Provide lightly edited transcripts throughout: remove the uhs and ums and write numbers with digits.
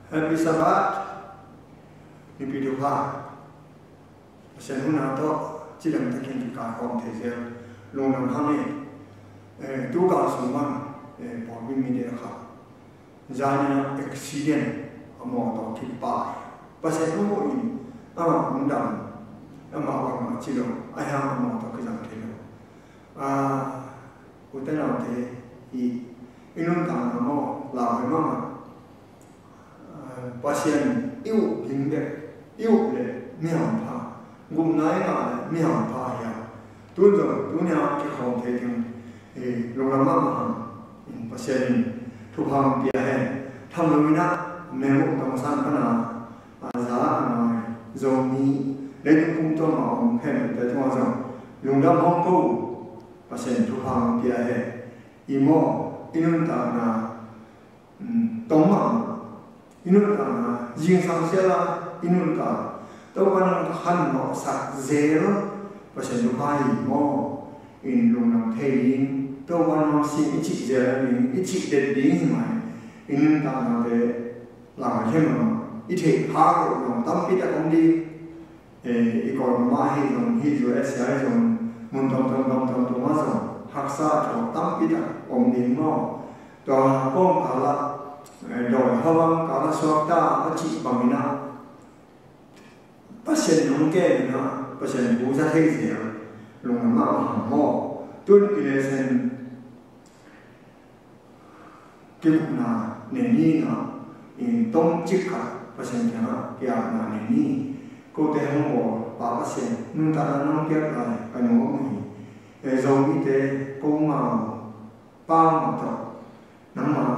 Happy Sabbath, ni piduha. Pasal huna to, cilam takin kita kaum tezel, lonam kami, tuga sumang, pabim media kah, zanya accident, amo to kipai. Pasal tu ini, ama undang, ama cilam, ayam amo to kijang telo. Utana te, inun tang amo lau mama. Pasien yêu hình đẹp yêu lệ miêu pha ngum nái ngà miêu pha ya tuân rồi tuân nhà cái không thể tiếng lồng lắm mà pasien thu hàng bia hè tham lối na mèo đồng san cái nào giá nào dầu mi lấy những cung cho họ hẹn tới cho rằng lồng lắm không câu pasien thu hàng bia hè imo inun ta na tông mà inun ta riêng sang xe là inun ta tao quan hẳn nó sạch dễ đó và sẽ được hai mò in lùng nằm thề in tao quan nó xin ít chị dễ là mình ít chị đẹp đi như vậy inun ta là về làm thêm mà ít thì phá của nó tâm biết là không đi ít còn mà hay dùng hay dùng SI dùng muốn tông mà dùng học sa cho tâm biết là ông đi mò toàn con cả là rồi hôm cả là số ta có chỉ bằng nào pasien không kể nữa pasien bố ra thấy gì à luôn là mạo mỏ tuân cái sen cái cục nào nền ni nào tông chích cả pasien kia kia là nền ni cô té không bỏ bà pasien nhưng ta là nó kia lại cái nó mình rồi như thế cô mà ba mà thật nắm mà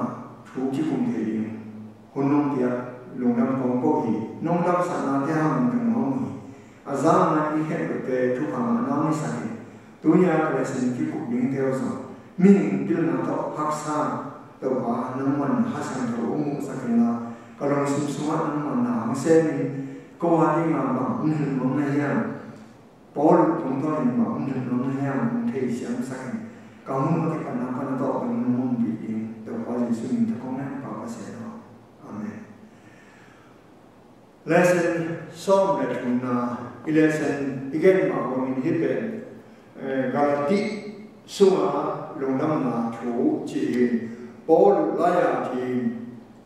chú chỉ cùng thể hôn nông tiệt lùng đâm công cố hi nông đâm sản na theo mình cần hông hi azam na đi hết được về thu hàng nó mới sạch tôi nhớ cái sinh cái cuộc biến theo rồi mình biết là nó học sang đầu hóa nó mình học sang đầu ông sạch là cái lòng sum sum nó mình nào xem mình câu hỏi đi mà bằng hình bằng này nha bỏ được chúng tôi thì bằng hình bằng này nha thì xem sạch còn không có cái nào cái đó bằng môn bị đầu hóa thì suy nghĩ không nên bảo cái sẽ đó amen. Lesson som là chúng lesson again mà mình hết về Galati suma lùng năm là chủ chỉ Paul lại thì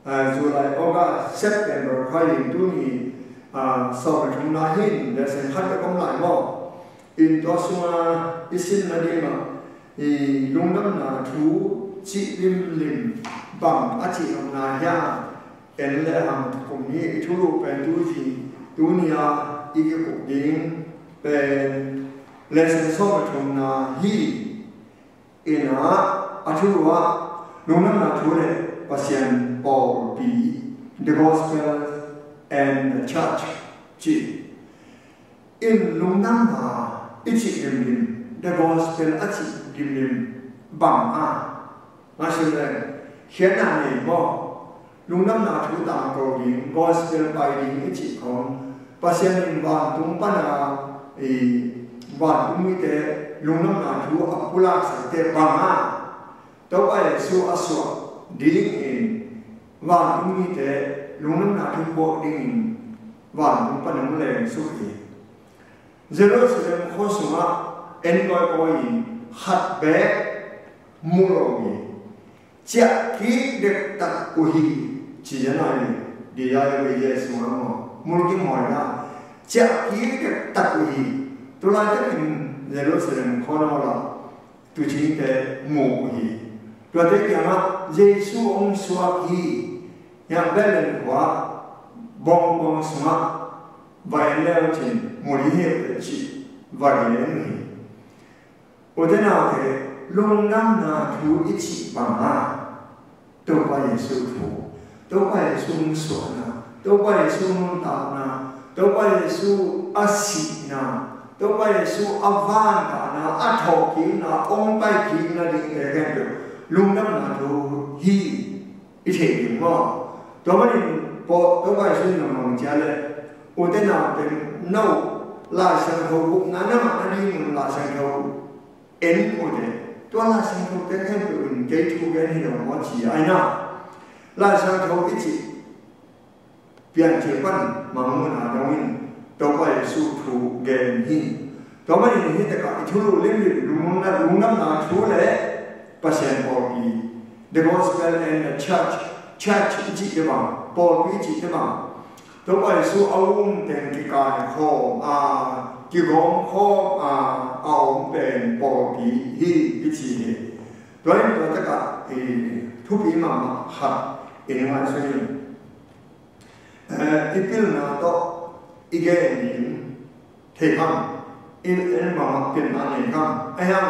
July August September hai nghìn tu ni sau là chúng ta hết lesson hát cái công lại mò in đó suma isin là đi mà thì lùng năm là chủ chỉ lim bằng á chỉ ông là ya en lẽ hàng cùng như thu lục bên tu gì tu nia ý cái cuộc điên bên lesson số mà chúng na hi in á thu lục lúcนั้นlà thu lệ pasien Paul B the gospel and the church chỉ in lúcนั้นlà ít chỉ lim the gospel á chỉ lim bằng mà xin lỗi hiện nay này mò lúc năm nào chúng ta cầu nguyện gospel bài đi chỉ còn pasien van tung pana van tung như thế lúc năm nào chúng apula sẽ bằng đâu phải số aswa dealing in van tung như thế lúc năm nào chúng bộ dealing van tung pana muốn lên số gì Jerusalem khó suma en coi coi hạt bé mua chia kỹ được tận uhi chỉ là nói đi ra bây giờ xuống mà muốn cái mỏi ra chia kỹ được tận uhi tôi nói cho mình Jerusalem khó nào là tôi chỉ để ngủ uhi tôi thấy rằng là Giêsu ông xóa hi nhà bé lên quá bong bong xóa vài leo trên một lý hệ chỉ vài leo này ở thế nào thì lông năm là thứ ít chỉ bằng đâu phải Giêsu thủ đâu phải Giêsu sửa na đâu phải Giêsu tạo na đâu phải Giêsu asi na đâu phải Giêsu avan na atho ki na ông bay ki na đi cái cái đó lông năm là thứ hi ít thể mà đâu phải đâu phải Giêsu là mong cha lệ ở thế nào thì nâu là sang hậu cũng ngã nó mà đi mình là sang hậu en ở đây tôi là sang hậu cái cái đó 这图片里头我记哎呀，那上头一起 bian cepan manguna dongin topai su thu gen hin tomai ni te ka thulu lim lunam na thule pasien popi the gospel and the church ji de ba popi ji de ba topai su aum ten ki kai kho ki gom kho aum pen popi hi ji ni toy to ta ka thu pi ma ha in ma so ni ipil na to igen te kam in ma pin na ni kam ayam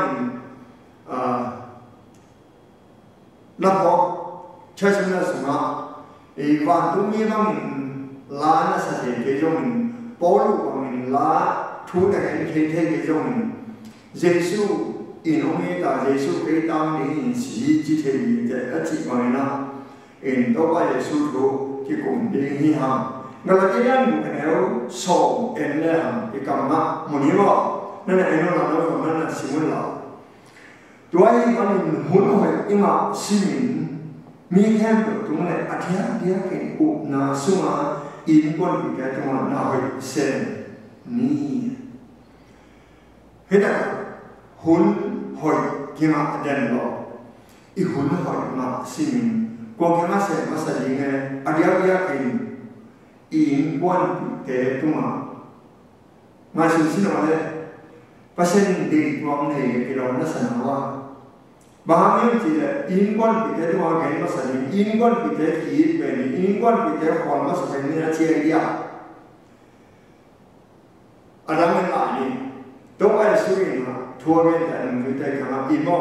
la ko church na suma van tu mi bang la na sa te ke jong polu bang la thu da ke ke jong Giêsu in ông ta Giêsu cái tam ni chỉ thể hiện cái chỉ bằng na in đó là Giêsu đóที่กลุ่มเองที่ทำงั้นเราจะยังอยู่กันแล้วส่งเอ็นเลยทำที่กรรมะมันนี้ว่านั่นแหละไอ้น้องเราคนนั้นน่ะสิ่งนั้นเราตัวไอ้มันหุ่นหอยอิมาสิ่งมีแค่ตัวตรงนั้นอาทิตย์เดียวกันอุปนาสุมาอินคนที่แกตรงนั้นน่าหอยเส้นนี่เห็นไหมหุ่นหอยกี่มาเด่นหรออีหุ่นหอยมาสิ่งกองมาเสร็จมาสั่งยังไงอาเดียกินอินวันเตะตัวมาสิ่งที่เราเนี่ยภาษาดีกว่าเนี่ยที่เราเนี่ยสั่งว่าบางอย่างที่อินวันเตะตัวกันมาสั่งอินวันเตะที่เป็นอินวันเตะคนมาสั่งเนี่ยเชียร์ยาอะไรมันอะไรตัวไอ้สุรินทร์ทัวร์กันแต่หนึ่งแต่ขณะอินว่า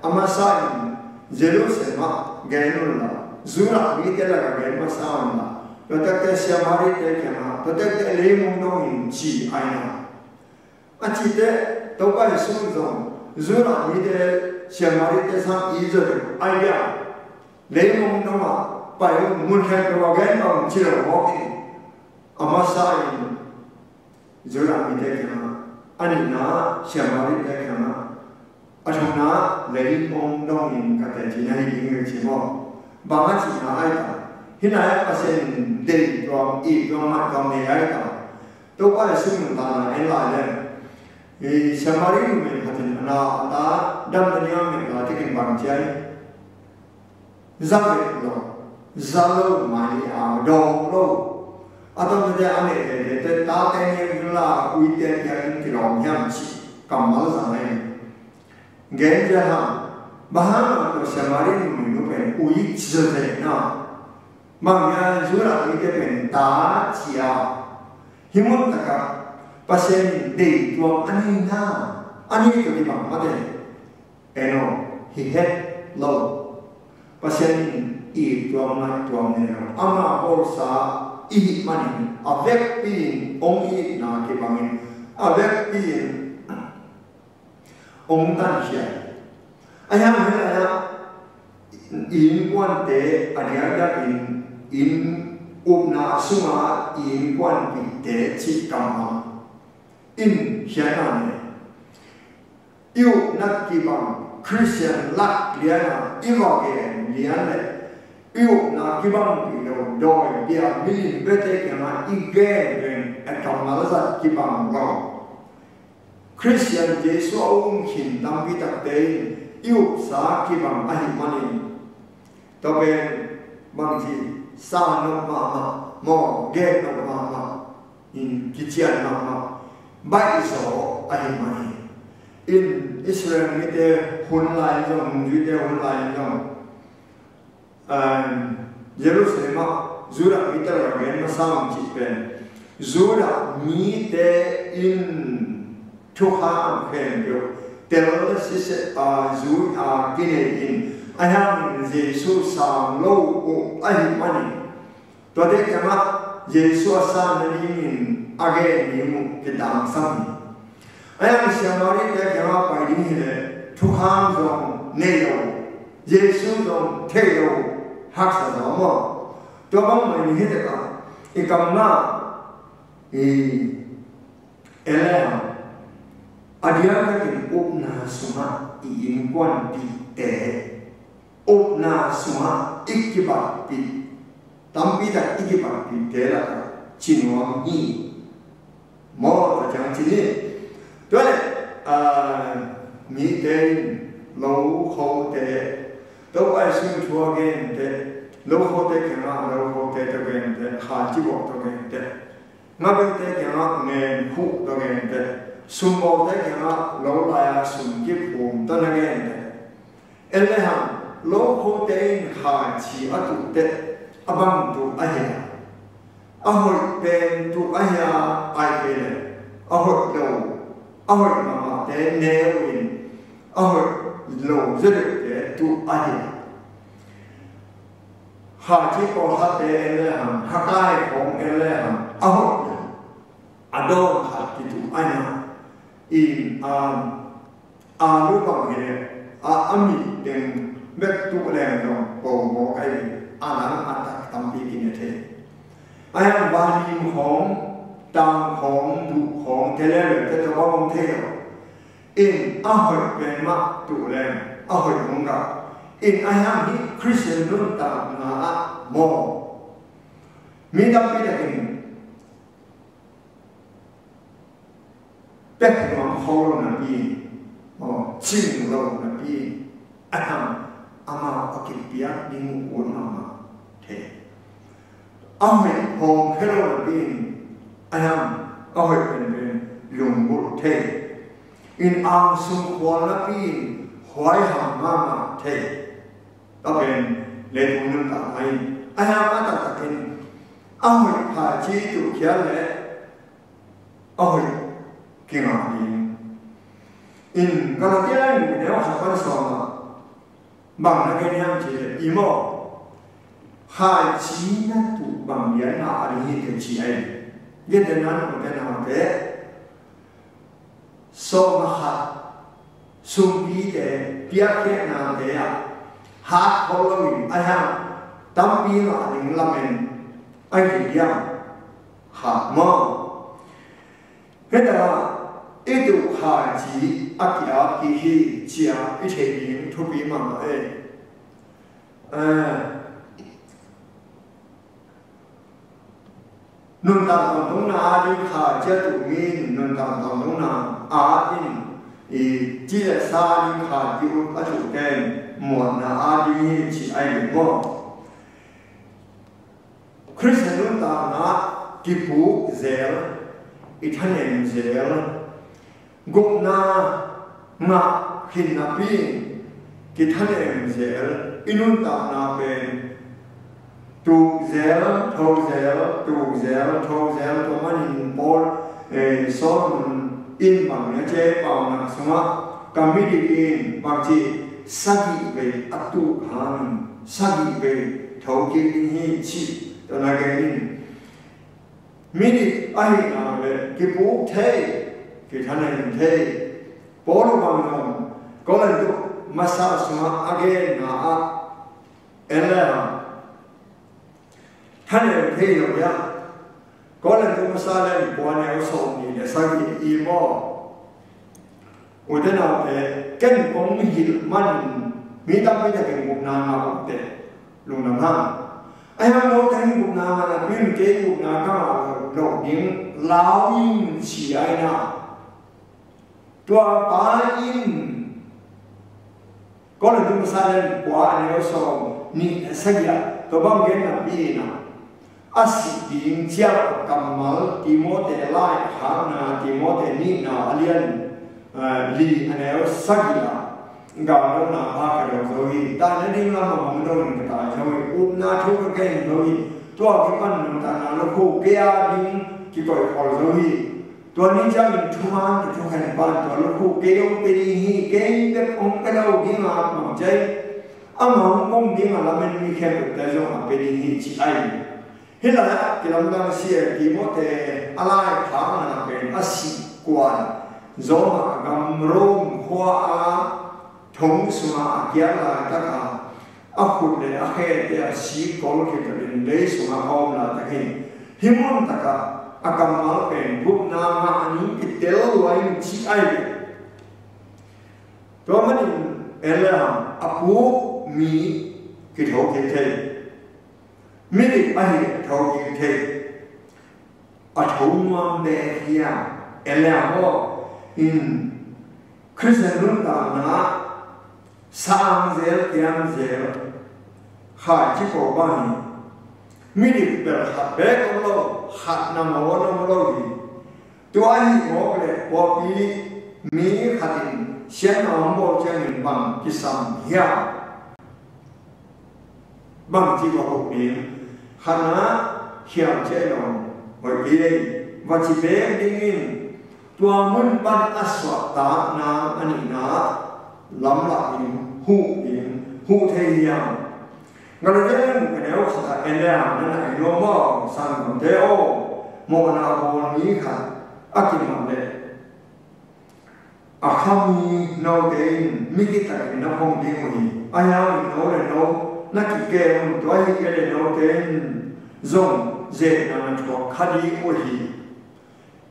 อามาสั่งJerusalem gainula zura mitela ga gainma sauna totakte siamari te kana totakte lemung dong chi aina achite topai sunzong zura mite siamari te sam izo aia lemung dong ma pai mun kha ko gainma chi ro hoki amasai zura mite kana anina siamari te kana Athuna lấy mong đông in cả thể chỉ này những người chỉ mong bằng chỉ là ai cả hiện nay các sen để làm ít làm mặt làm này ai cả tôi có thể xin ta anh lại đây vì Samari mình phát triển là ta đâm đến nhau mình là cái bằng trái giao việc rồi giao mà đồ đâu atau dia aneh dia ta tên là uy tín yang thì lòng nhâm chỉ cầm máu sang này Gen jahan, bahan atau Samari ini pen uik sesuatu na, mangnya jurang itu pen ta cia, himut taka pasien dei tuang ani itu di bang mate, eno hihet low, pasien i tuang ni, ama borsa i mani, avek pin ongi na kebangin, avek pin ông ta chia, anh em nói là in quan tế anh em đã in na suma in quan bị tế chỉ cầm mà in hiện nay yêu nát kỳ bằng Christian lạc liền là yêu cái liền này yêu nát kỳ bằng bị đầu đòi bia mình biết cái mà igen đến trong mà là kỳ bằng đó Christian Jesu ông hin tam vi tak te yêu sa ki bang ahi mani to ben bang ji sa no ma mo ge no ma in kichian ma bai so ahi mani in Israel mi te hun lai jong ju te hun lai jong Jerusalem zura mi te ra gen ma sa chi ben zura mi te in Tuhan kenyo, terus sisi zui kini in, ayam Yesus sang lo ahi mani, tuade kema Yesus sang nini age nimu kedang sami, ayam siamari te kema pai ini le Tuhan dong neo, Yesus dong teo haksa damo, tuabang mani hiteka, ikamna elem. Adiaga kin opna suma in quan pi te opna suma ikiba pi tampi ta iki pa pi te la chinwa ni mo ta chang chi ni to le mi te lo ho te to ai sim chua gen te lo ho te ke ma lo ho te to gen te ha chi bo to gen te nga be te ke ma ne khu to gen te sum bo te ke ma lo la ya sum ki phum to na gen te ele ha lo ho te ha chi a tu te abang tu a he a hoi pen tu a ya ai ke le a hoi lo a hoi ma ma te ne win a hoi lo zhe te tu a he ha chi ko ha te ele ha kai kong ele a hoi a do ha ti tu a na in a lu bang he a ami den mek tu le no po mo kai a na a ta tam pi ki ne the a yang ba ni hong tang hong du hong te le te to bang the in a hoi ben ma tu le a hoi mong ga in a yang hi Christian nun ta na mo mi da pi da in bet no ho na pi mo chin lo na pi aham ama akipia ning un ama the ame hong hello na pi aham ahoy ben lung bu the in ang sum kwa na pi hoi ham ma the ta ben le tu nun ta ai aham ata ta kin ahoy ha chi tu kya le ahoy kinh nghiệm in Galatia mình nếu học văn song bằng là cái niệm chỉ imo hai chí na tụ bằng biến nào đi hiện tượng chỉ ấy nhất là nó một cái nào thế so mà hạt sung bí thế biết cái nào thế à hạt bao lâu mình ai ham tâm bí là những làm mình anh thì biết hạt mơ cái đó itu haji akia kihi chia ithei thu bi ma nun tam tong na di kha che tu min nun tam tong na a in chi la sa di kha di u a tu ten mo na a di chi ai mo Christian nun tam na ki pu zel ithanen zel gục na ngạ hình na pin cái thân em dễ inun ta na bên tu dễ thâu dễ tu mình bol son in bằng nhớ chế bảo na suma kami đi in bằng chi sagi về atu han sagi về thâu cái hi chi đó là cái in mini ai na về cái bố thế cái thân này thế bố nó bằng lòng có lần tụ masa suma again na ella thân này thế rồi ya có lần tụ masa lên bố này sầu ni để sang cái imo ở đây nào thế cái bóng hình man mi tâm bây giờ cái mục nam mà cũng thế luôn nằm hang ai mà nói cái mục nam là biến cái mục nam cái đầu tiếng lão in chỉ ai na tua ba in có lần chúng ta lên qua anh em xong ni say à tôi bấm cái nào đi nào asi tiếng chia cầm máu Timote lại hàng na Timote ni na alien li anh em say à gặp đâu nào ba cái đầu rồi ta nên đi làm một món đồ người ta rồi na thu cái rồi tua cái con người ta nó khô kia đi cái gọi hỏi rồiตัวนี้จะเป็นทุกวันทุกแห่งบ้านตัวลูกคู่เกี่ยวไปดีเกี่ยวกับองค์กรดิ้งอาหมใจอาหมองดิ้งอาแล้วมันมีแค่แต่จงไปดีจีไอเห็นแล้วที่เราต้องเสียที่มดแต่อะไรทางนั้นเป็นอาศิกวนจงกำรงหัวทงสมาเกี่ยวกับตะกาอาคุณเนี่ยอาเหตุที่อาศิกอลที่เป็นเลยสมาหอมละตะกี้หิมอนตะกาakan malpen buk nama ani kitel lain ci ai to mani elam apu mi kitho kete mi đi ai thâu gì thế ở thâu ngoan bè kia em làm ho in Christian luôn ta na sang zel kiam zel khai chỉ có bao nhiêu mi đi bè hạt bè con lo hạt nằm ở nằm lo gì tôi ai ngó cái bỏ đi mi hạt in xem nó mua cho mình bằng cái sắm ya bằng chỉ có hộp miếng hana hiểu chế nó bởi vì đây và chỉ bé đinh tua muốn ban aswa ta na anh na lắm lại hu thế ya ngay lúc đấy cái nếu sao anh làm nên là nó mò sang còn thế ô mò nào mò ní cả ác kim làm đấy kami nấu đến mấy cái tài nó không đi ngồi ai ao nấu để nấu nó chỉ kêu tôi cái để nấu đến dùng dễ là cho khá đi ngồi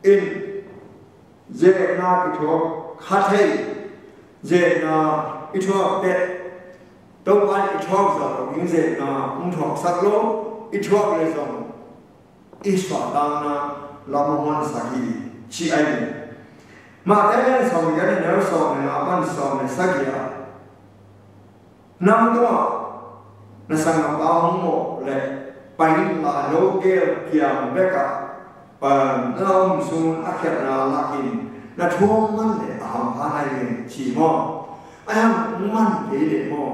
in dễ là cái cho khá thấy dễ là cái cho đẹp đâu phải cái cho rồi những dễ là không cho sắc lố cái cho là dùng ít xóa đang là làm món gì chỉ ai mà cái này xong cái này nếu xong là bạn xong là sao kia năm đó nó sang là bao hôm một lệ bánh là nấu kêu kiềm bé cả và nó ông xuống ác hiện là kinh là thua mắn để ẩm phá này chỉ mò ai ham mắn để mò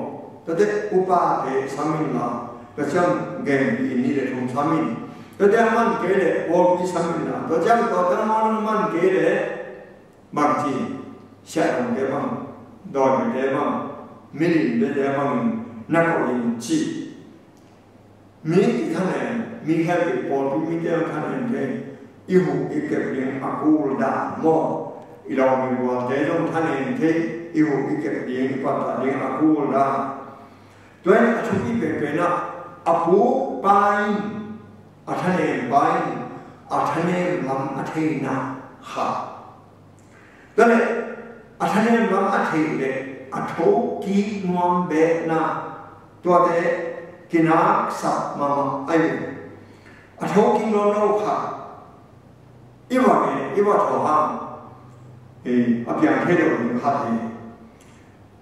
tôi thấy upa để sang mình là cái chân game ini để thùng sang mình tôi thấy mắn cái để vô đi sang mình là tôi chắc tôi thấy mắn cái để bằng chỉ sẽ làm cái bằng đòi cái bằng mình để bằng năng lượng chỉ mình cái thằng này mình hay bị bỏ đi mình cái thằng này cái yêu cái chuyện aku đã mò ilau mình qua cái trong thằng này cái yêu cái chuyện quan trọng chuyện aku đã tôi là chúng đi về nó aku bay thằng này bay thằng này làm thằng nào ha đó là thằng này làm thằng đấy thấu kỹ ngoan bé na tôi đấy cái nào sắp mà ai thấu kỹ nó đâu cả yêu thấu ham áp dụng thế được mình khác gì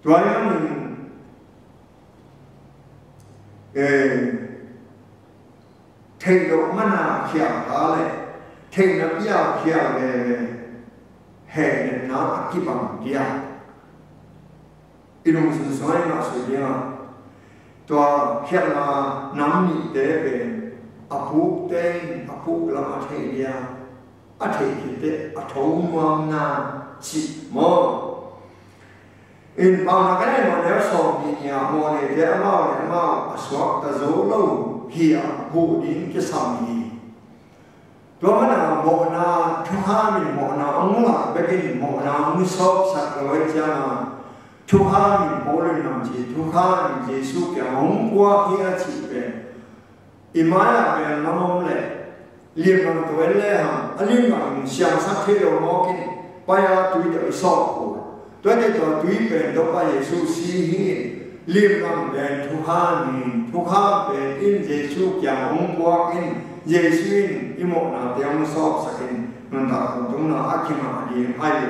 tôi là mình thầy độ mà nào hiểu hả lại thầy nó biết hiểu về hệ nó cái bằng kia inom sun soi na so dia to khia na nam ni te be apu la ma the dia a the ki te a thong ma na chi mo in pa na cái này mà nếu so bi nya mo ne te ma aswa ta zo lo hia hu din ke sam hi to ma na mo na thu ha mi mo na ong la be ki mo na mu so sa lo cha na thu ha mình bố lên làm gì thu ha mình Giêsu cái hôm qua kia chỉ về imai là về năm hôm lệ liên bằng tuổi lệ hả liên bằng sáng sắc thế đâu nó cái bây giờ tuổi đời sau của tuổi đời tuổi về đâu bây Giêsu xí liên bằng về thu ha về in Giêsu cái hôm qua cái Giêsu in một nào tiếng sau sắc in mình ta cũng chúng nó ác khi mà đi hay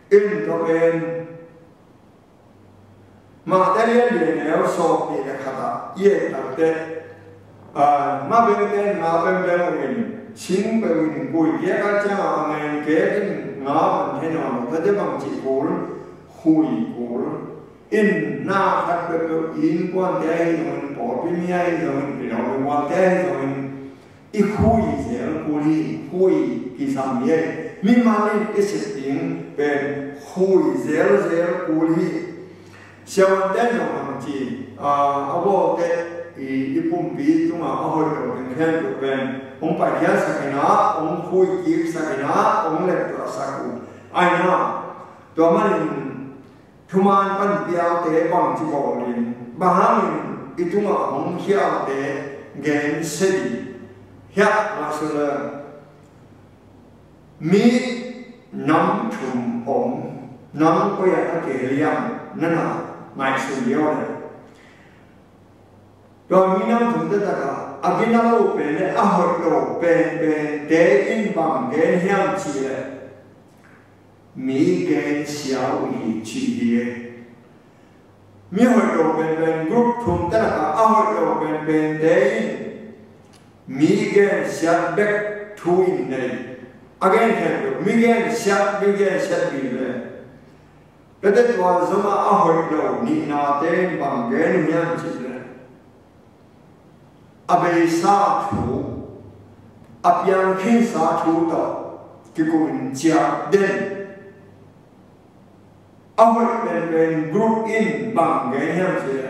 in đó bên mà cái này nếu so thì là khá dễ làm thế mà bên bên mình chính bên bùi ghé các cha mình ghé ngõ mình thế nào có thể bằng chỉ cố hùi cố in na phát biểu in quan thế rồi bỏ bên nhai rồi mình nói quan thế rồi ít hùi dễ hùi cái sao vậy mình mà lên cái sự tiếng bên hùi dễ cố sau đó nó làm gì abo cái ipum pi chúng ta hồi đầu tiên khen được bên ông phải kia sai nó ông khui kia sai nó ông lệตัวsai cụ ai nóตัวมันทุมันปั้นเปียวเตะบังที่บอกเลยบางอีตัวมันของเขี้ยวเตะเกนเสดีเฮียมาสุดมีน้ำชุ่มอมน้ำก็อยากเกลี่ยนั่นน่ะไม่สุดยอดเลย rồi mi nam thùng tất cả aginalo bên a hot lo bên để in bằng gen hiam chi lệ mi gen xiao hi chi đi mi hot lo bên group thùng tất cả a hot lo bên để in mi gen xiao back to in này again help mi gen xiao đi lệ cái đó là do mà a hot lo ni na tên bằng gen hiam chi lệ abe sa thu apyang khin sa thu to ki kun chia den awat ben group in bang ge hem che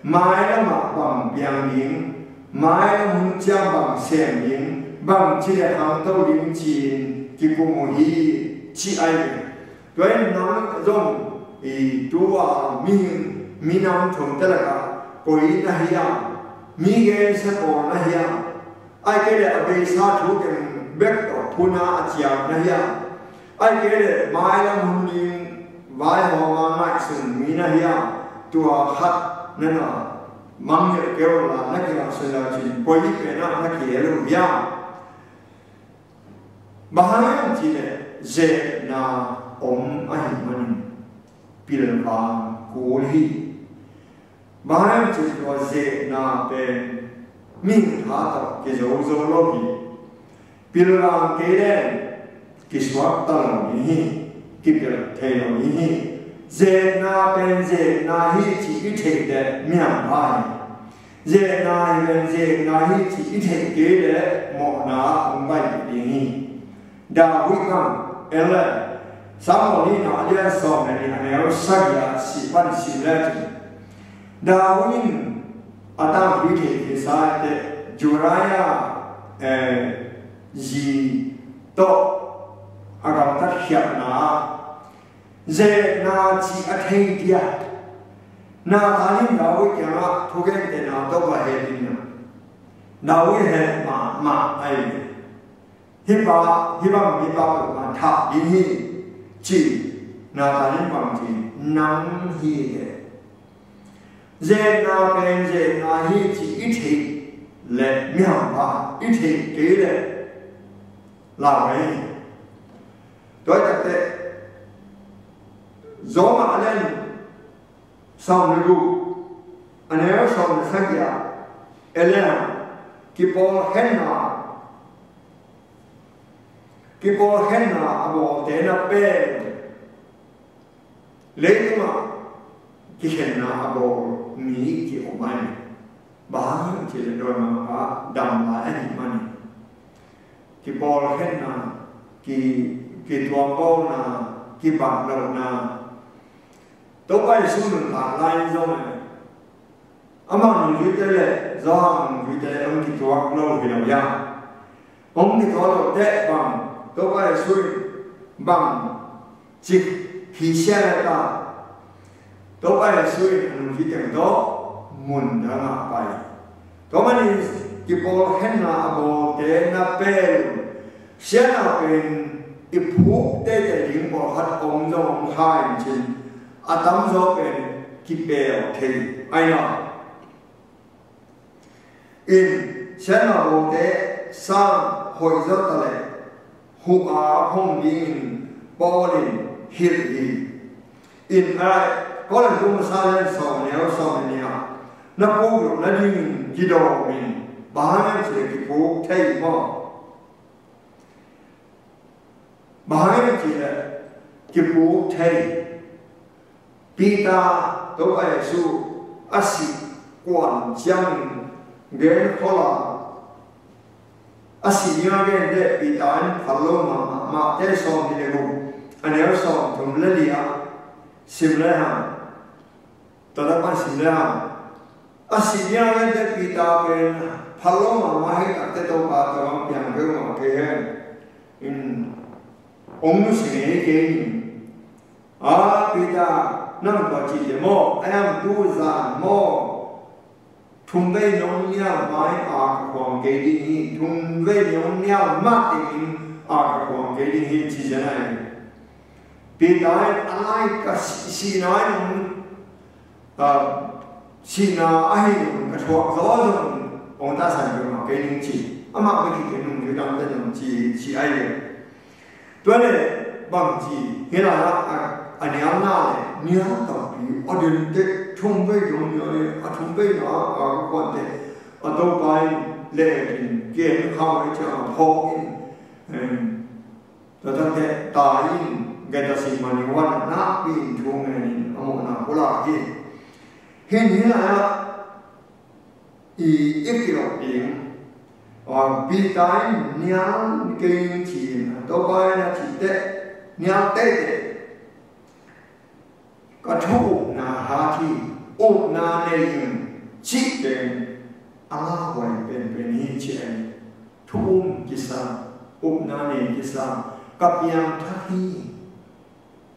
mai la ma bang piang yin mai la mun chia bang sem yin bang chi le hang to lim chin ki ku mo hi chi ai doi nam zong i tua mi nam thong ta la ka koi na hiya mi gen se ko na hiya ai ke le abe sa thu ke bek to puna achia na hiya ai ke le mai la mun ni vai ho ma na sun mi na hiya tua khat na na mang ye ke la na ke la se la chi koi pe na ke lu ya bahang chi le ze na om ai man pil ba ko hi bahang chi ko ze na pe min ha ta ke zo lo bi pil la ke den ki swak ta lo ni ki pil the lo ni ze na pen ze na hi chi ki the de myam ba ze na hi chi ki the ke de mo na om ba ni da wi kam ele sam ni na ya so ne ni ne sa ya si ban si le Dawin Adam Viti decided Juraya Ji To Agam Taksha Na Ze Na Chi Athaitia Na Talim Dawi Kya Tugen de Na Toba Hedina Dawi He Ma Ai Hiba Ma Tha Dihi Chi Na Talim Bangti Nam Hi Ze na ben ze na hi chi ít thị lệ miệng ba ít thị kế lệ là vậy tôi thật đấy gió mà lên xong rồi đủ anh em xong rồi sáng kia ele cái bộ hen na abo để na pe lấy mà cái hen na abo mi ki omani ba ki le do ma ba dam la ani mani ki bol hen na ki tuang bo na ki ba lo na to ba su nun ta lai zo ne ama nu yu te le zo ham yu te om ki tuang lo ki lo ya om ki to lo de bang to ba su bang chi hi sia la ta Đó phải suy mình chỉ cần đó muốn đã ngã bài đó mà đi cái bộ hen là bộ để na bền sẽ là bền cái phúc để để những bộ hạt ông trong hai chân tấm gió bền cái bèo thì ai nào in sẽ là bộ để sang hội gió ta lại hụt phong điên bao linh hiền in ai có lần chúng ta lên sau này nó cố gắng nó đi cái đồ mình bán em chỉ cái phố thay mà bán em chỉ là cái phố thay pita tôi ai su asi quan giang gen khola asi nhớ gen để pita anh phalo mà để xong thì được anh em xong thùng lấy đi à sim lấy hàng tetapan sembilan asyiknya ada kita pen paloma mahir akte to pa to yang ke ma ke in omnu sine ke kita nam ba chi de mo ayam tu za mo thum ve nong nya mai a kwang ke di thum ve nong nya ma ti a kwang ke di chi janai kita alai ka si nai xin ai cũng cái thuộc rõ rồi ông ta sản phẩm cái những chỉ mà cái nông cái đang tên là chỉ ai vậy tôi này bằng chỉ hiện là anh em nào này nhớ tập ở đến cái chung với chúng này ở chung với nó ở quan hệ ở đâu bài lệ kiện không phải cho họ rồi thằng thế tài người ta xin mà những quan nát bình chung này ông nào cũng là gì hiện là ít cái đầu tiên bị tai nhang kinh chìm đâu phải là chỉ tệ nhang tệ có thu na hà thi ôm na này chỉ đến hoài bên hi chuyện thu kisa ôm na này kisa các yang thay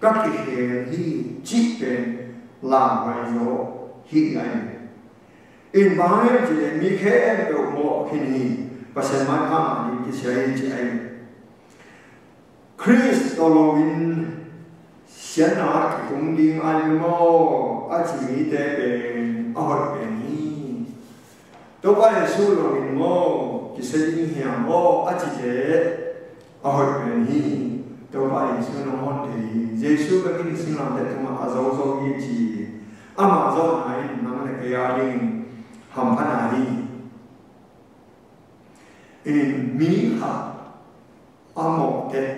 các cái hi chỉ đến làm hoài rồi hi anh in bài chỉ để mi khe được một khi này và sẽ mang hàng những cái sự chỉ anh Christologin sẽ nói cũng đi ăn mò ở chỉ mi để bên ở bên hi tôi có thể suy luận mò cái sự đi hiểu mò ở chỉ để ở bên hi tôi có thể suy luận thì Giêsu cái kinh sinh làm để chúng ta giáo dục cái gì mà giáo này nó là cái gì hầm phát nào đi mỹ hạt một thế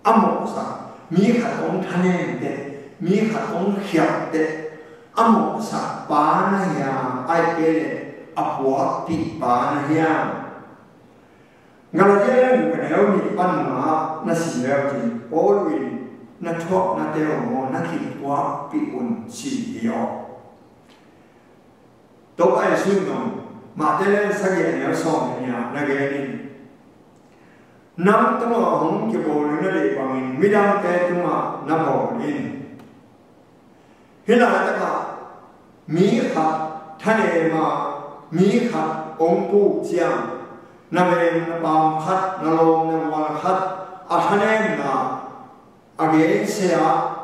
một sao mỹ hạt ông thanh em thế mỹ hạt ông hiểu thế một sao ba na ya ai cái apua ti ba na ya ngài là cái người nào bị ban mà nó xin lỗi thì ôi nó chọc nó đeo mồ nó kịp quá bị ổn chỉ hiểu đâu ai suy nghĩ mà thế nên sao vậy nếu xong thì là cái này năm tụi nó không chịu bồi nó để bằng mình mới đang cái tụi nó năm bồi in hiện tại tất cả mỹ hạt thanh này mà mỹ hạt ông cụ giang năm em bằng hạt nó lồng nó bằng hạt thanh em là cái xe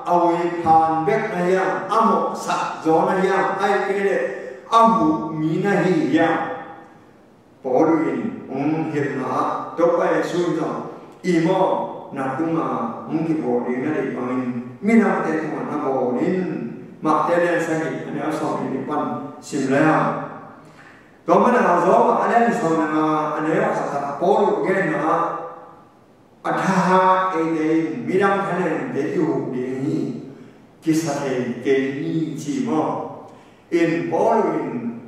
ao pan bếp này một sạch gió này ai cái này amu mina hi ya poruin hiện là đâu phải suy rằng imo na tuma ki poruin na đi bằng mina te tuma na poruin mà te lên sang thì anh em sau thì pan sim lại đó mà nào gió mà anh em sau là anh em sẽ poru cái na atha cái mina cái này để yêu đi kisah cái gì mà in Paul in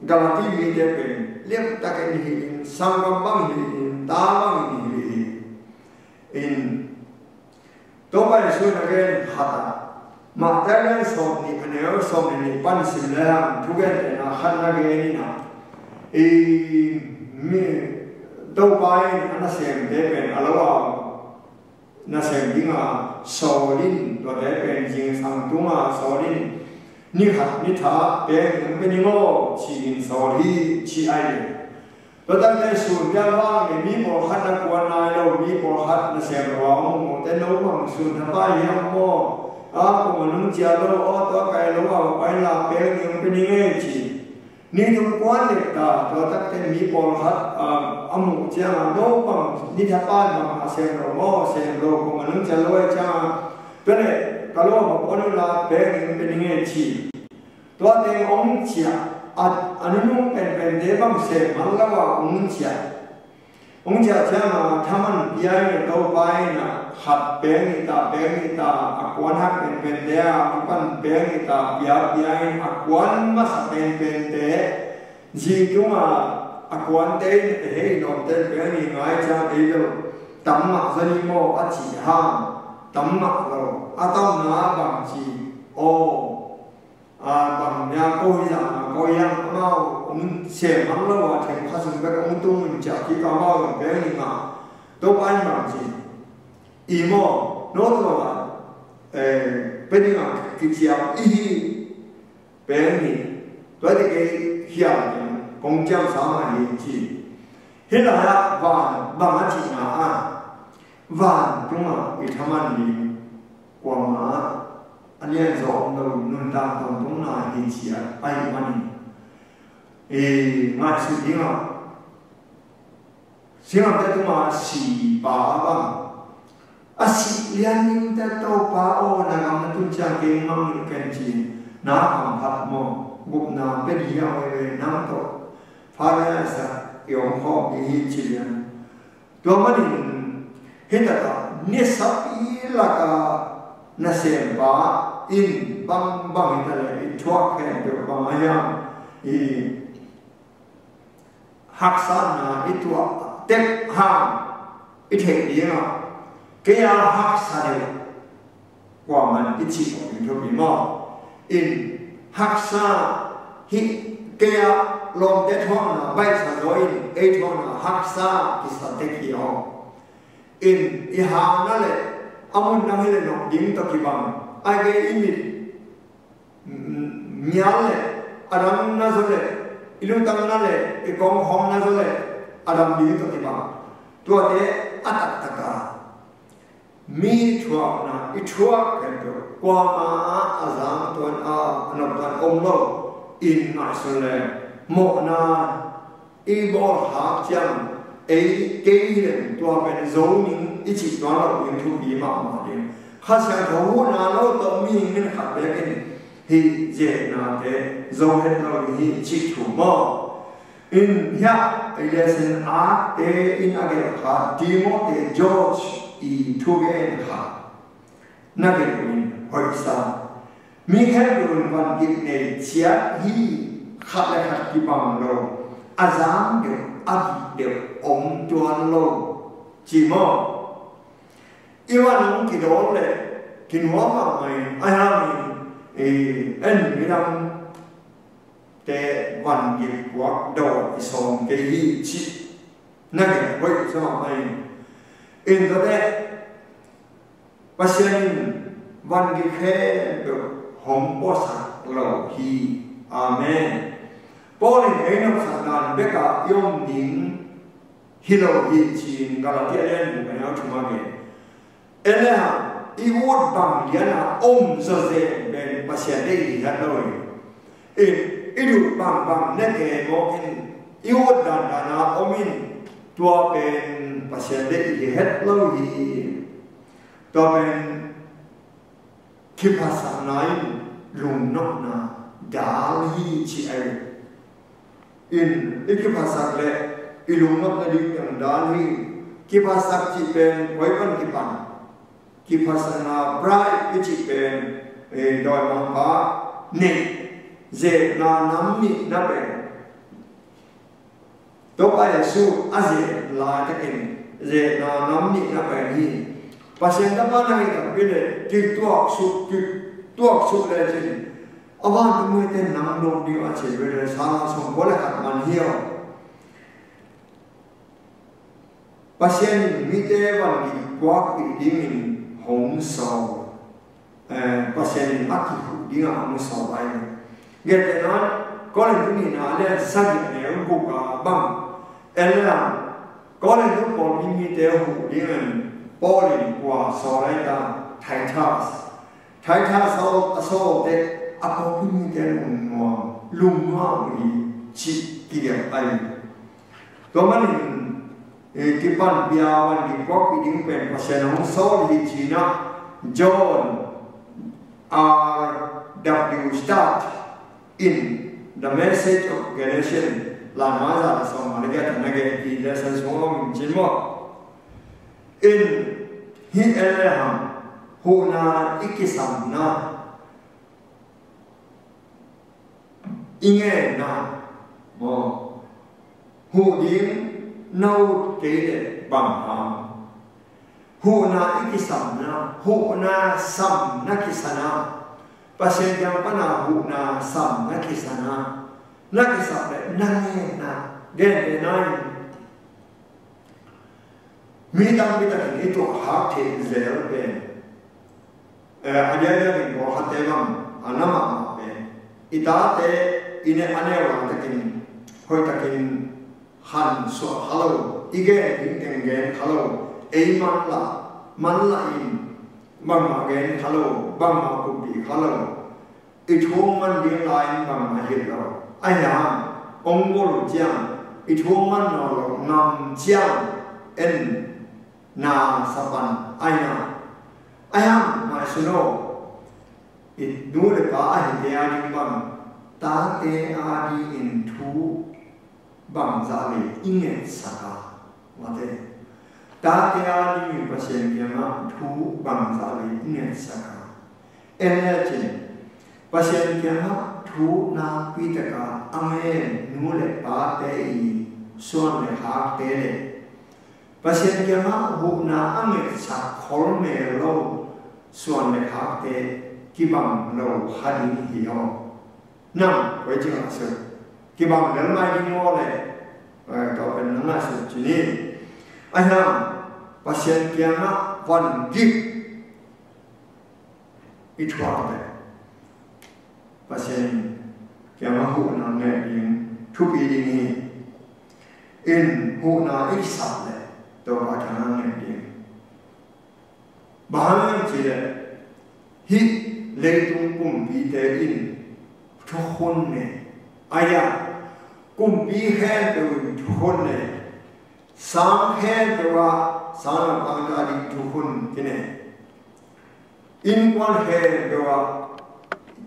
Galati mi te pen lep ta ke ni sangam bang ni ta bang ni in to ba su na gen hata ma ta len so ni aneo so ni pan sim la tu gen na khan na ge ni na mi to ba in ana sem te pen alawa na sem dinga so lin to te pen jing sang tu ma so lin ni hạt ni thả bé những cái ngô chỉ số đi chỉ ai rồi ta cái sườn ra vang để mi bỏ hạt là quan ai đâu mi bỏ hạt là xem rồi một cái nấu bằng sườn thằng ba gì không mò cũng mà nung chia đâu to cái nấu vào phải là bé những cái nghe chỉ ni trong quán để ta rồi ta cái mi bỏ hạt một chia mà nấu bằng ni thằng ba bằng xem rồi mò xem rồi cũng mà nung chia đâu cha cái này kalau apa lah bagi peningin ci, tuan yang orang cia, anu pen debang se malawa orang cia cuma taman biaya tau bayi na hat bengi ta akuan hak pen dia bukan bengi ta biaya akuan mas pen dia, jika akuan teh non teh bengi ngai cang itu tamak seni mo aci ham tamak lo atau na bằng chỉ bằng nhà coi yang mau ông xem hắn lo và thành phát sinh các ông tung mình chả chỉ có mau bằng cái gì mà đâu anh bằng chỉ imo nó là bên này cái chiều bên này tôi thì cái hiểu công trang sao mà gì chỉ hiện tại là bằng chỉ là và chúng mà bị tham ăn gì qua mà anh nia zo no nun ta tong tong na hi chia ai mani ngai su dinga singa ta tu ma si ba bang asi lian ning ta to pa o na ngam tu cha ke ngam ken chi na ham phat mo gup na pe dia we na to pha ra sa yong ho bi chi lian to ma din he ta ni sa pi la ka na se ba in bang bang ta le thua ke de ba ya hak san na i tua tek ham i thek dia cái hắc sa đều qua mình ít chỉ có những thứ mà in hắc sa hít cái lồng tết hoang là bay sa rồi in hoang là hắc sa cái sa tết kia in hàng nó là amun năng lên nó điểm tập kỹ bằng ai cái imit nhớ là adam nó rồi ilu tăng nó là cái con hong nó rồi adam điểm tập kỹ bằng tua thế atak taka mi thua na i thua cái đó qua mà azam tuan nộp tuan ông lo in ngay sau này một na i bỏ hạt chăng ấy cái hiện tua bên dấu những ít chỉ toán là những thu phí mà đi khác sang thấu na lo tao mi nên khác biệt cái thì dễ na thế dấu hết lo thì chỉ thủ mò in ya lesson a te in age ha Timothy George i thugen ha nagin hoi sa mi khen văn kịp này chia hi khát lại khát kịp bằng lo azam được adi được ông tuan lo chỉ mò yêu anh cái đó là cái hóa mà mày ai ham mình anh mới làm để văn kịp quá đầu xong cái gì chỉ nagin hoi sa mày in the day pasien van gi khe được hom po sa lo hi amen polin einok sanan beka yom ding hilo hi chin galatia len bu na thuma ge ela I would bang liana zo ze ben pasien de hi ha lo i du bang ne ke mo in I would dan na omin tua ben pasien de hi het lo hi to ben kipasa nai lung nok na dal hi chi ai in ikipasa le ilung nok na dik yang dal hi kipasa chi ben koi pan kipan kipasa na brai chi ben doi mang ba ne ze na nam mi na ben to pa su aze la ta ken ze na nam mi na ben hi pasien ta pa na hi bile ti tuak su le chin awan tu me ten nam lo di a che bile sa na song bole hat man hiao pasien mi te van ki kwak ki ding hong sao pasien a ki hu ding a hong sao bai ge te na ko le tu ni na le sa ki ne ku ka bang ela ko le tu po mi te hu ding Polin qua so lại ta Titus so de apopin den lung ha ni chi ki dia ai to man ki pan bia wan ki ko ki ding pen pasien hong so li chi na John R.W. Stott in the message of Galatians la ma za so ma le ga ta ge ki lessons mo min chin mo in hi elham huna ikisam na inge na mo hu din nau te de bang ham huna ikisam na huna sam na kisana pasien yang pana huna sam na kisana na kisap le na gen de nai mi tam bi ta ni to ha the zel ben ajaya ni bo ha te gam anama ma ben ita te ine ane wa ta kin hoi ta kin han so halo ige ing gen halo ei man la in bang ma gen khalo bang ma kubi khalo ithong man ding line bang ma hit lo ayam ong bol jiang ithong man no lo ngam jiang en na saban ayam ma suno it du le pa a hi ya ding bang ta te a di in thu bang za le ingen saka mate ta te a di pa sen ke ma thu bang za le ingen saka en chen pa sen ke ma thu na pi ta ka ame nu le pa te i suan le ha te le pa sen ke ma hu na ame sa khol me lo suan le ha te ki bang lo ha di hi ho nam với chữ sự cái bằng đến mai đi mua này có phần nó là sự chỉ nên anh em pasien kia nó vẫn ghi ít hoa này pasien kia nó hụ nó nghe tiếng thuốc y đi in hụ nó ít sạch này tôi có khả năng nghe tiếng bán chỉ là hít lấy tung cùng bị tế inทุกคนเนี่ยอายะกุมปีแห่งตัวทุกคนเนี่ยสามแห่งตัวสามอังกาดิทุกคนที่เนี่ยอินวันแห่งตัว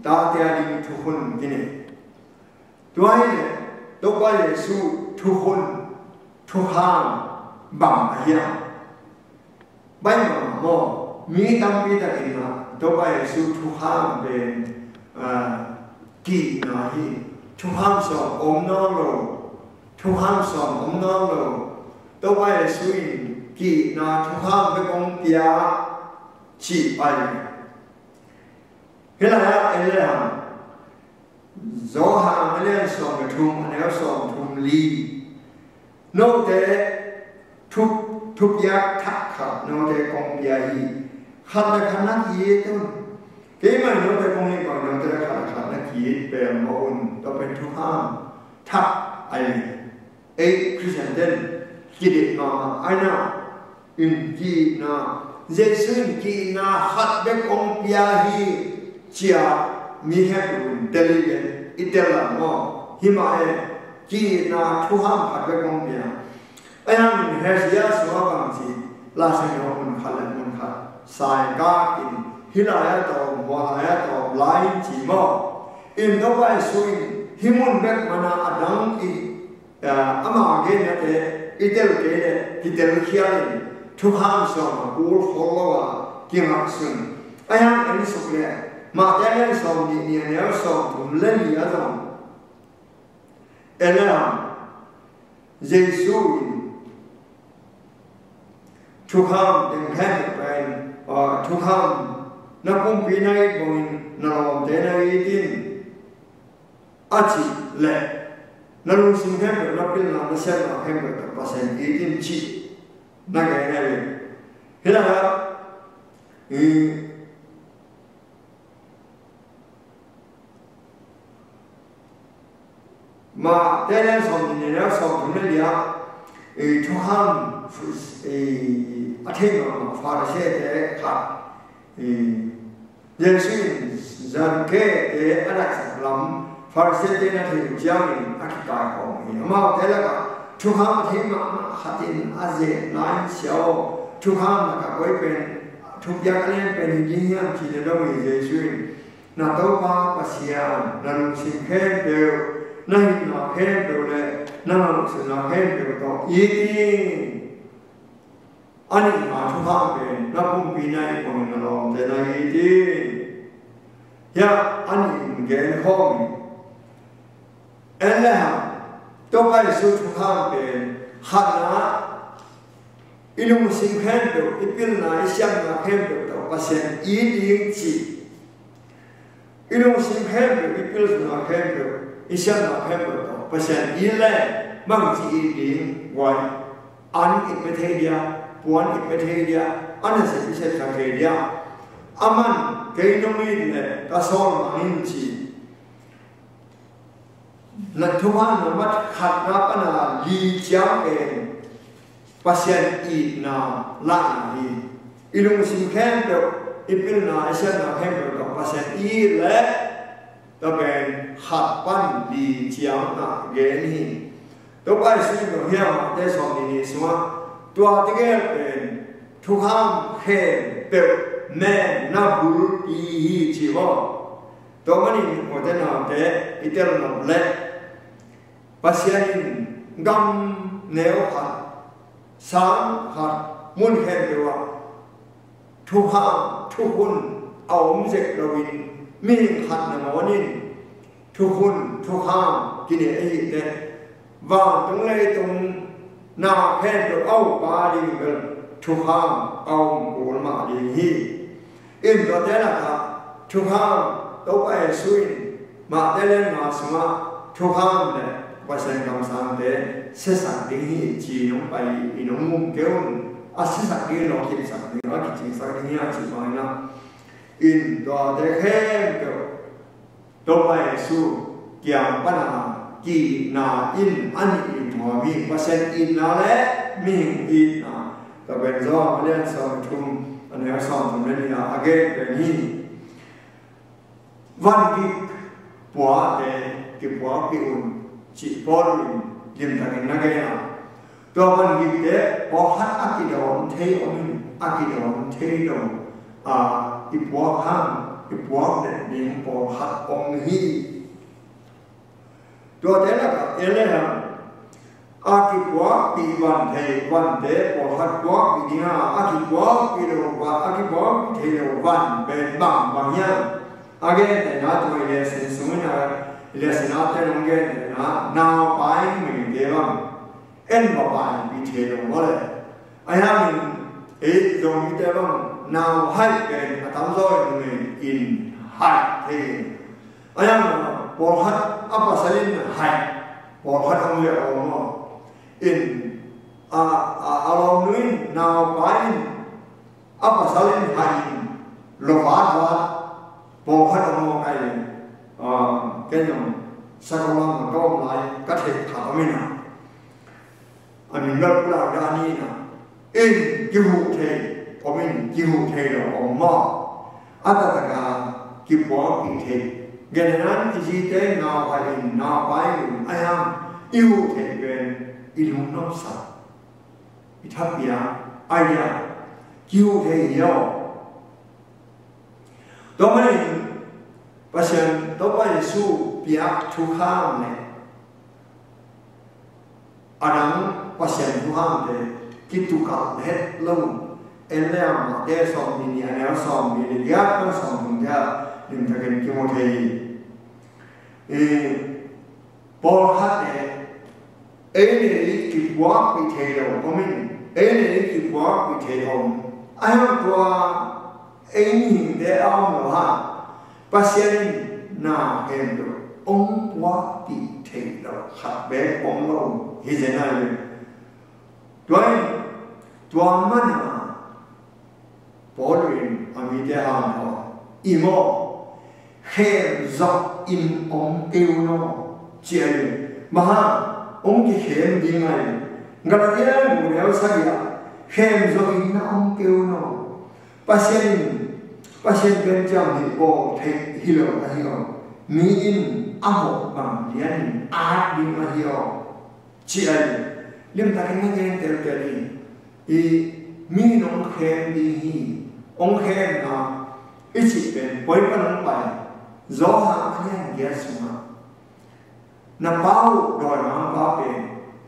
ตาเตียดิทุกคนที่เนี่ยตัวเนี่ยตัวไปเยซูทุกคนทุกห้างบังอายะไม่มาโมมีตั้งปีตะกินนะตัวไปเยซูทุกห้างเป็นกีนาฮีทุกห้ามสอบองน้องโลทุกห้ามสอบองน้องโลตัวไปสุยกีนาทุกห้ามไปกงเปียชีไปเฮ้ยนะเอเล่ะโซฮาไม่เล่นสอบกระทุ่มแล้วสอบทุ่มลีโนเตทุกยักษ์ทักขับโนเตกงเปียฮีขัดขนาดยี่ต้นเกี่ยมันโนเตกงฮีก่อนโนเตขัดนักขีดเป็นมอุนต้องเป็นทุกห้ามทักไอ้คริสเตียนเด่นกิเลสมาไอ้น่ะอินกีน่ะเจสุนกีน่ะขัดเบกองพิยาฮีเชียมีแห่งอุ่นเดลิเกนอิเตล่ามอหิมาเอกีน่ะทุกห้ามขัดเบกองพิยาไอ้นั่นเฮสิยาสวาบังซีลาเซนอมันขัดและมันขัดสายกากินฮิลายะตอมวาลายะตอไลจีมออินทวายสุยหิมุนเบกมานาอดังอีอามาเกนเตอิเตลเกเนกิเตลเคียนทุกห้ามสองกูลฮอลลวากิมักซุนไอ้ยังอันนี้สุดเลยมาแต่ยังสองนี่เนี่ยสองทุ่มเล่นยาสองเอเลมเยซูทุกห้ามดึงแค่เป็นทุกห้ามนักบุญปีนัยบุญนรกเดนัยดินอาชีเล่นรุสิงห์เป็นนักบินนักเซลล์เป็นกับภาษาอีดินชีนักเงินเลยเห็นไหมครับมาแต่แล้วสองนี่แล้วสองคนนี้อ่ะทุกห้ามอาทิตย์ละฟาร์เซ่เด็กครับเยซูจันเกะอะไรสักลำฟาร์เซ่เด็กนั่นคือเจ้าหญิงอธิกายของนี่มาแต่แล้วก็ทุกห้ามที่มาขัดอินอาเจนายเชียวทุกห้ามก็ไว้เป็นทุกอย่างนี้เป็นยิ่งใหญ่ที่จะต้องมีเยซูนาตัวป้าปัสยานนั่นสิ่งแค่เดียวนั่นนาแค่เดียวเลยนั่นสิ่งนาแค่เดียวต่ออีกอันนี้มาทุกห้ามเป็นนับปุ่มปีนัยของนรกแต่ในที่ยาอันนี้เกี่ยวข้องเอเลฮะตัวไปสู่ทุกห้ามเป็นขัดนะอินุมสิงแค่เดียวอิปิลนาอิชังนาแค่เดียวต่อภาษาอีดิงจีอินุมสิงแค่เดียวอิปิลนาแค่เดียวอิชังนาแค่เดียวต่อภาษาอีเล่มังจีอีดิงไว้อันอิปเทเดียปวนอิปเทเดียอันนั้นสิพิเศษสังเกตเดียอามันเกยนมีเนี่ยกระสอบอินจีนัทุกวันนับขัดนับปนาลีเจ้าเองภาษาอีนาลานีอิลุงสิงแค่เดียว ipil na isen na hem ko pasen I le to ben hat pan li chiang na gen hi to pai su ko hiam te som ni sma tua te ge ben thu ham he pe me na bul I hi chi ho to mani mo te na te itel na le pasen gam neo hat sáng hạt muôn khen điều thu hàng thu hun ống dịch đầu in mình hạt là món in thu hun thu hàng cái này ấy thế và trong đây trong nào khen được âu ba đi gần thu hàng ống của mà đi hi in đó thế là cả thu hàng đâu phải suy mà thế lên mà xem thu hàng này và sen cầm sang thế sẽ sản tiếng hi chỉ nông bay nông mùng kéo sẽ sản tiếng nó chỉ sản tiếng nó chỉ sản tiếng hi chỉ nói na in đó để khen kiểu đâu phải su kiam pan à kỳ na in anh in hòa vi và sen in na lẽ mình in na các bạn do lên sau chung anh em sau chúng mình là again cái hi văn kịch quá để cái quá cái chỉ bỏ liền thành cái này à, tôi vẫn nghĩ thế, bỏ hết ác cái đó thấy ông ác cái đó thấy đâu, cái bỏ ham, cái bỏ để liền bỏ hết ông hi, tôi thấy là cái này là, cái bỏ bị vấn đề bỏ hết bỏ bị gì à, cái bỏ bị đâu và cái bỏ bị thấy đâu vấn bên bằng nhau, cái này nó tôi là sinh sống là Lesenate nonggen na now buying me devang en ma buying bi the lo le aya min e zong mi devang now hai ken atam zo me in hai the aya ma por hat apa salin hai por hat ang le mo in along nuin now buying apa salin hai lo va por hat ang mo kai cái dòng sao mà có lại các thể thảo mình à mình gặp là đa ni à in kiu thể của mình kiu thể là ông mò tất cả kiu bỏ kiu thể cái này thì gì thế nào phải in nào phải ai ham yêu thể về yêu nó sao bị thấp bia ai à kiu thể nhiều đó mới pasien to pa Yesu piak thu kham ne adang pasien thu kham de kitu ka het lom elem de som ni anel som ni ya ko som thung ja nim ta ken ki mo thei por hat de ne ki wa pi thei lo ko min ne ki wa pi thei hom ai ma kwa ni de ao no ha pasien na em được ông quá bị thế đó hạt bé ông lâu hiện giờ này tôi mà bỏ luyện ở mi thế hàng đó imo khen dọc in ông kêu nó chuyện mà ông cái khen đi ngay gặp cái mùa héo sao vậy khen dọc in ông kêu nó pasien bên trong thì bộ thấy hiểu là hiểu mi in amo bằng liền art đi mà hiểu chị ấy liên ta cái nghe theo cái đi thì mi nông khen đi ông khen là ít chỉ bên bối cái nông bài gió hàng khen ghé xuống nằm bao đòi mang bao bên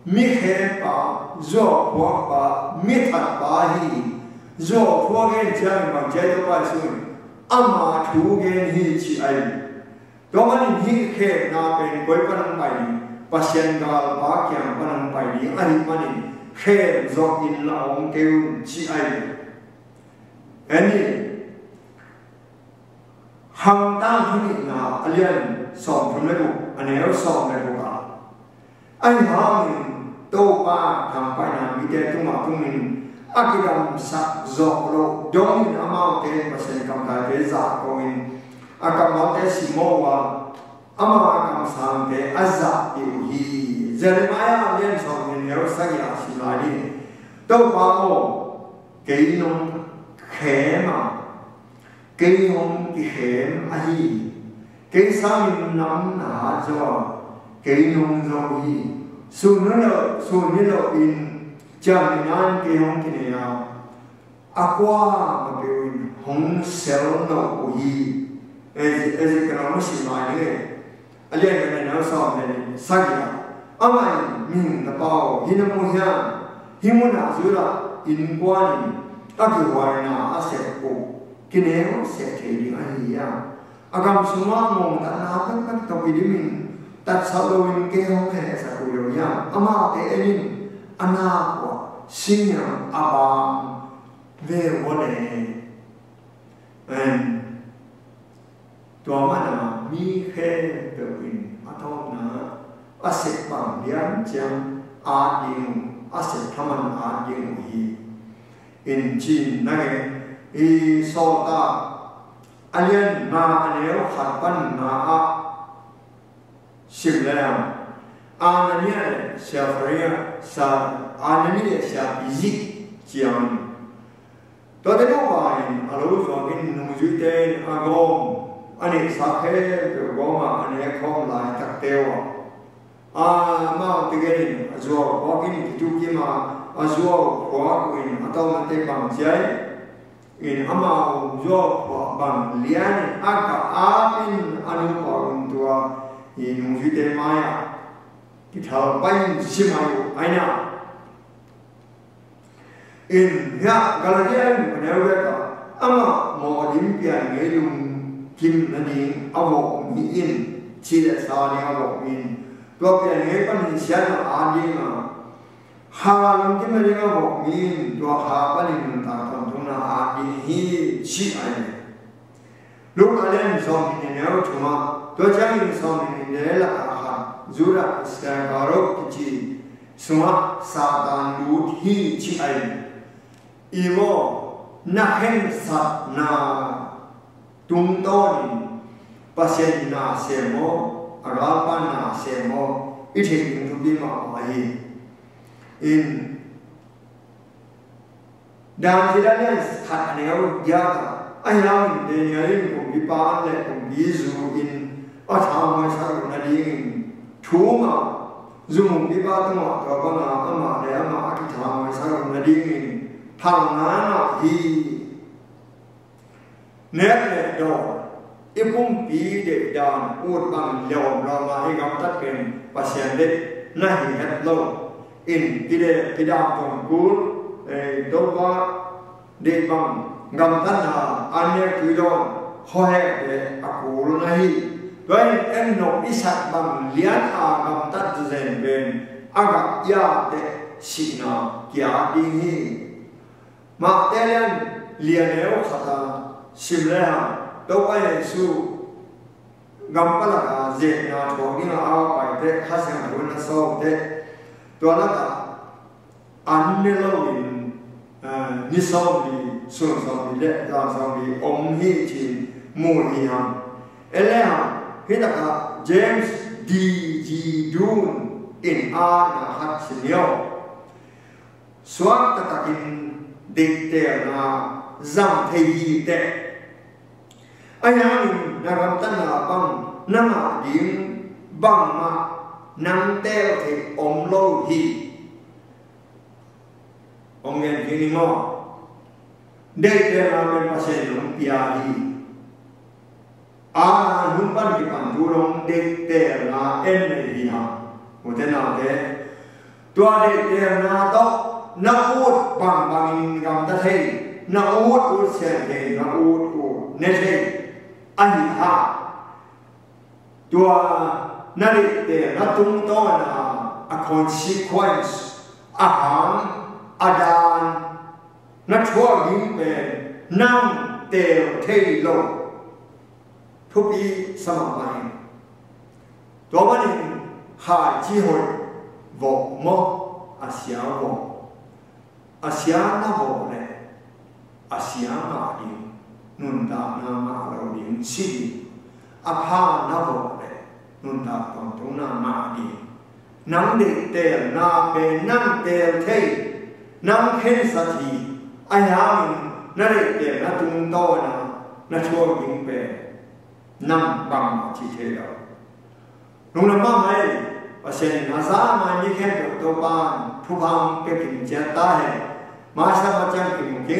mi khen bao gió qua bao mi thật bao hi gió qua cái chân bằng trái đâu bao xuống ama thu gen hi chi ai do man hi khe na pen koi panang pai pasien gal ba kyam panang pai ni ani mani khe zo in la ong keu chi ai ani hang ta thi na alian som thum le ku anel som le ku ka ai ha min to pa tham pai na mi te tu ma tu min akidam sak zo lo dong in amau te pasen kam ta te za ko in akam te simo wa ama akam sang te azza ti hi Jeremiah len so in yo sa ya si la ni to pa mo ke nong khe ma cây hông cái hẻm ai cây sao mình nắm nã cho cây nông rồi xuân nó lộ in chẳng mình ăn cây hông cái này nào aqua mà biểu hông sel nó gì cái nó xí mai này anh em cái này nó sao này sao vậy amai mình là bao hin mo hian hin mo na zu la in quan aku wa na ase ko kineo se the di ai ya agam suma mong ta na kan to bi min tat sa lo in ke ho he sa ku yo ya ama te enin ana ko sinya aba ve wo ne tua mana mi khe de in atom na asset bằng lian chang a ding asset thaman a ding hi in chin na ge I so ta alien na aneo khat pan na a sim la anania sia faria sa anania sia bizi chiang to de no ba in alo so in nu ju te a gom ani sa khe pe goma ane khom lai tak tewa ma tigerin azua walking to kima azua walking atau mate bang jai in ama zo bang lian aka apin anu pang tua in vite maya kita pain simayu aina in ya galadian meneweka ama mo limpian ngelum kim nani awo mi in chile sani awo min tua pian ngai pan sian adi ma ha lam kim nani awo min tua ha panin ta ton tuna adi hi chi ai lu alen so min ne au thuma tua chang in so min ne la ha zura skaro chi suma satan lu hi chi ai imo na hen sat na tung ton pasien na semo arapa na semo ithing tu bi ma mai in dan tidaknya khat neo ya ai lam de ngai ko bi pa le ko bi zu in a tha ma sa na ding thu ma zum bi ba ta ma to ba na ama le ama a tha ma sa na ding thang na na hi nét nét đồ ipung pi de dan ut bang lom rama hi gam tat ken pasien de na hi het lo in pide pidam tong kul do ba de bang gam tan na ane ku don ho he de akul na hi doi en no isat bang lian a gam tat zen ben aga ya de sina kya ding hi ma telen lian eo khata sim le ha đâu ai su ngam pa la ka je na tho ni na a pai te kha sang ru na so te to la ka an ne lo in ni so ni so ni le la so ni om hi chi mu ni ha ele ha he ta ka James D G Dun in a na hat sinyo swat ta takin dik te na zam thei hi te ayang naram tanah bang nama ding bang ma nang tel the om lo hi om gen kini mo de te na men pasen long pia hi a num ban ki pan du long de te na en hi ha mo te na de tua de te na to na ut bang bang gam ta thei na ut se thei na ut ne thei anh ha tua nari te na tung to na a consequence a ham adan na thua lim pe nam te thei lo thu bi sama mai to ma ni ha chi hoi vo mo asia na vo le asia ma di nun da na ma lo ding si a pha na vo le nun da tong tong na ma di nang de te na pe nang te thei nang khen sa thi ai ha na de te na tung to na na chua ging pe nam bang chi the lo nung nam ma mai asen na za ma ni khen to ban thu bang ke kin cha ta hai ma sa ma chang ki ke